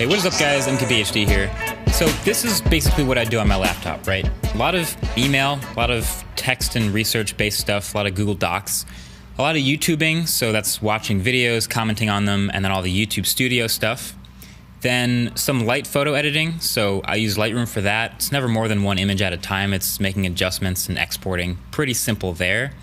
Hey, what is up guys, MKBHD here. So this is basically what I do on my laptop, right? A lot of email, a lot of text and research-based stuff, a lot of Google Docs, a lot of YouTubing, so that's watching videos, commenting on them, and then all the YouTube Studio stuff. Then some light photo editing, so I use Lightroom for that. It's never more than one image at a time. It's making adjustments and exporting. Pretty simple there.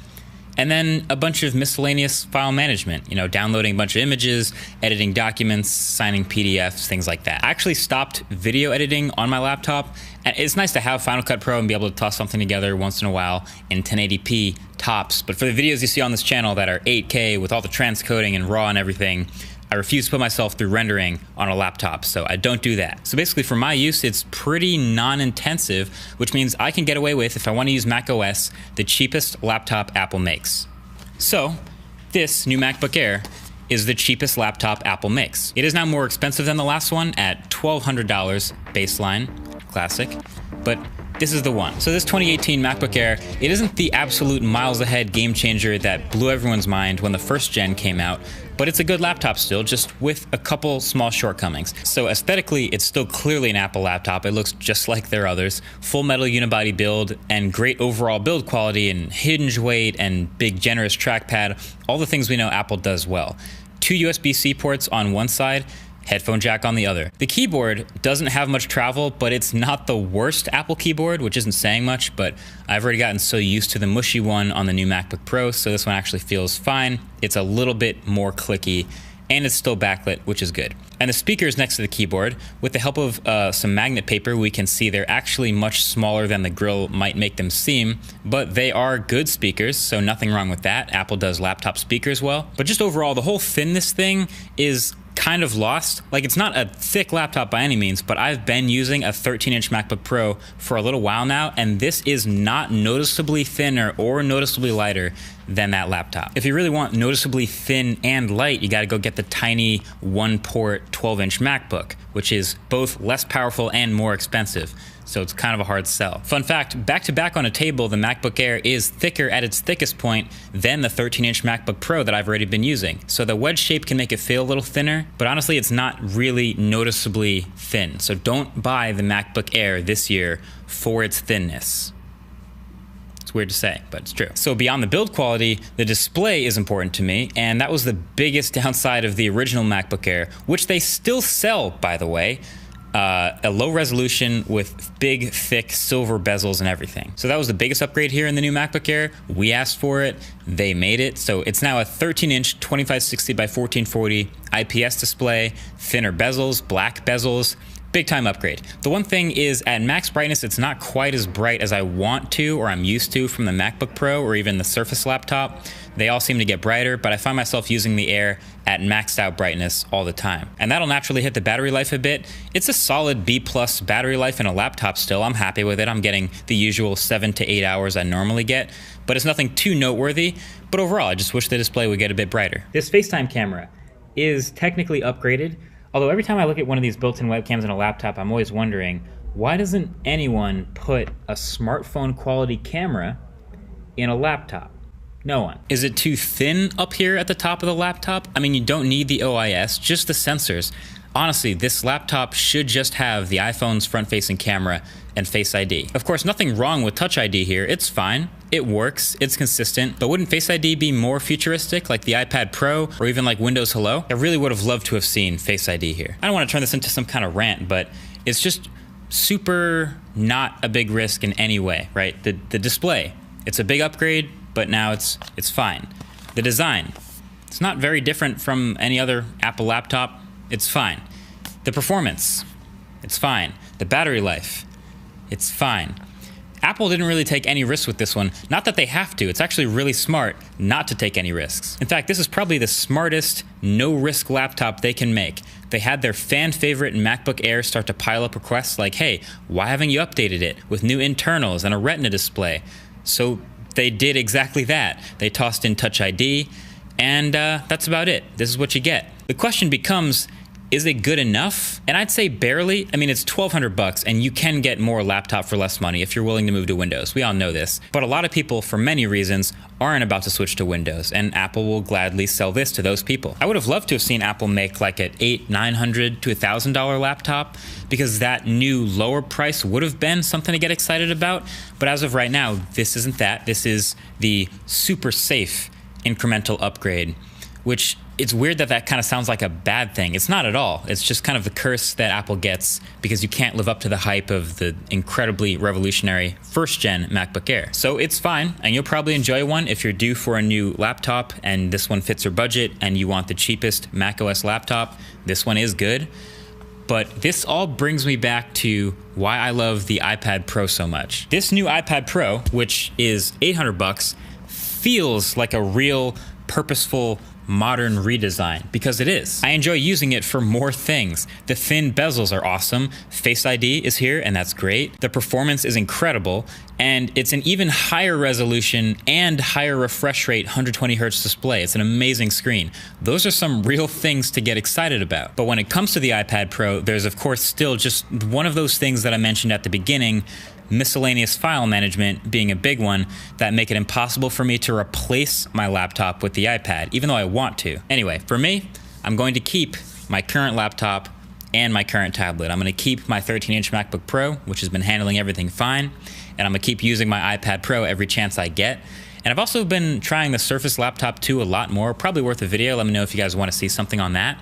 And then a bunch of miscellaneous file management, downloading a bunch of images, editing documents, signing PDFs, things like that. I actually stopped video editing on my laptop, and it's nice to have Final Cut Pro and be able to toss something together once in a while in 1080p tops. But for the videos you see on this channel that are 8K with all the transcoding and RAW and everything, I refuse to put myself through rendering on a laptop, so I don't do that. So basically for my use, it's pretty non-intensive, which means I can get away with, if I want to use Mac OS, the cheapest laptop Apple makes. So this new MacBook Air is the cheapest laptop Apple makes. It is now more expensive than the last one at $1,200 baseline, classic, but this is the one. So this 2018 MacBook Air, it isn't the absolute miles ahead game changer that blew everyone's mind when the first gen came out, but it's a good laptop still, just with a couple small shortcomings. So aesthetically, it's still clearly an Apple laptop. It looks just like their others. Full metal unibody build and great overall build quality and hinge weight and big generous trackpad, all the things we know Apple does well. 2 USB-C ports on one side, headphone jack on the other. The keyboard doesn't have much travel, but it's not the worst Apple keyboard, which isn't saying much, but I've already gotten so used to the mushy one on the new MacBook Pro, so this one actually feels fine. It's a little bit more clicky, and it's still backlit, which is good. And the speakers next to the keyboard, with the help of some magnet paper, we can see they're actually much smaller than the grill might make them seem, but they are good speakers, so nothing wrong with that. Apple does laptop speakers well. But just overall, the whole thinness thing is kind of lost. Like, it's not a thick laptop by any means, but I've been using a 13-inch MacBook Pro for a little while now, and this is not noticeably thinner or noticeably lighter than that laptop. If you really want noticeably thin and light, you gotta go get the tiny one-port 12-inch MacBook, which is both less powerful and more expensive. So it's kind of a hard sell. Fun fact, back to back on a table, the MacBook Air is thicker at its thickest point than the 13-inch MacBook Pro that I've already been using. So the wedge shape can make it feel a little thinner, but honestly, it's not really noticeably thin. So don't buy the MacBook Air this year for its thinness. It's weird to say, but it's true. So beyond the build quality, the display is important to me, and that was the biggest downside of the original MacBook Air, which they still sell, by the way. A low resolution with big, thick silver bezels and everything. So that was the biggest upgrade here in the new MacBook Air. We asked for it, they made it. So it's now a 13-inch 2560 by 1440 IPS display, thinner bezels, black bezels. Big time upgrade. The one thing is at max brightness, it's not quite as bright as I want to or I'm used to from the MacBook Pro or even the Surface laptop. They all seem to get brighter, but I find myself using the Air at maxed out brightness all the time. And that'll naturally hit the battery life a bit. It's a solid B+ battery life in a laptop still. I'm happy with it. I'm getting the usual 7 to 8 hours I normally get, but it's nothing too noteworthy. But overall, I just wish the display would get a bit brighter. This FaceTime camera is technically upgraded. Although every time I look at one of these built-in webcams in a laptop, I'm always wondering, why doesn't anyone put a smartphone quality camera in a laptop? No one. Is it too thin up here at the top of the laptop? I mean, you don't need the OIS, just the sensors. Honestly, this laptop should just have the iPhone's front-facing camera and Face ID. Of course, nothing wrong with Touch ID here. It's fine. It works. It's consistent. But wouldn't Face ID be more futuristic, like the iPad Pro or even like Windows Hello? I really would have loved to have seen Face ID here. I don't want to turn this into some kind of rant, but it's just super not a big risk in any way, right? The display, it's a big upgrade, but now it's fine. The design, it's not very different from any other Apple laptop. It's fine. The performance, it's fine. The battery life, it's fine. Apple didn't really take any risks with this one. Not that they have to. It's actually really smart not to take any risks. In fact, this is probably the smartest no-risk laptop they can make. They had their fan-favorite MacBook Air start to pile up requests like, hey, why haven't you updated it with new internals and a Retina display? So they did exactly that. They tossed in Touch ID, and that's about it. This is what you get. The question becomes, Is it good enough? And I'd say barely. I mean, it's $1,200 and you can get more laptop for less money if you're willing to move to Windows. We all know this. But a lot of people, for many reasons, aren't about to switch to Windows, and Apple will gladly sell this to those people. I would have loved to have seen Apple make like an $800, $900 to $1,000 laptop, because that new lower price would have been something to get excited about. But as of right now, this isn't that. This is the super safe incremental upgrade, which it's weird that that kind of sounds like a bad thing. It's not at all. It's just kind of the curse that Apple gets because you can't live up to the hype of the incredibly revolutionary first-gen MacBook Air. So it's fine, and you'll probably enjoy one if you're due for a new laptop and this one fits your budget and you want the cheapest macOS laptop. This one is good. But this all brings me back to why I love the iPad Pro so much. This new iPad Pro, which is $800, feels like a real purposeful modern redesign, because it is. I enjoy using it for more things. The thin bezels are awesome. Face ID is here, and that's great. The performance is incredible, and it's an even higher resolution and higher refresh rate 120 Hz display. It's an amazing screen. Those are some real things to get excited about. But when it comes to the iPad Pro, there's of course still just one of those things that I mentioned at the beginning, miscellaneous file management being a big one, that make it impossible for me to replace my laptop with the iPad, even though I want to. Anyway, for me, I'm going to keep my current laptop and my current tablet. I'm going to keep my 13-inch MacBook Pro, which has been handling everything fine, and I'm going to keep using my iPad Pro every chance I get. And I've also been trying the Surface Laptop 2 a lot more. Probably worth a video. Let me know if you guys want to see something on that.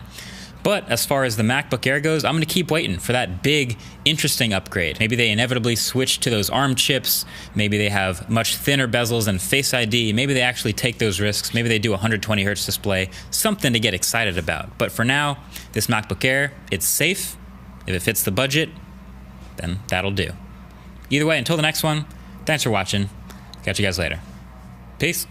But as far as the MacBook Air goes, I'm going to keep waiting for that big, interesting upgrade. Maybe they inevitably switch to those ARM chips. Maybe they have much thinner bezels and Face ID. Maybe they actually take those risks. Maybe they do a 120 Hz display. Something to get excited about. But for now, this MacBook Air, it's safe. If it fits the budget, then that'll do. Either way, until the next one, thanks for watching. Catch you guys later. Peace.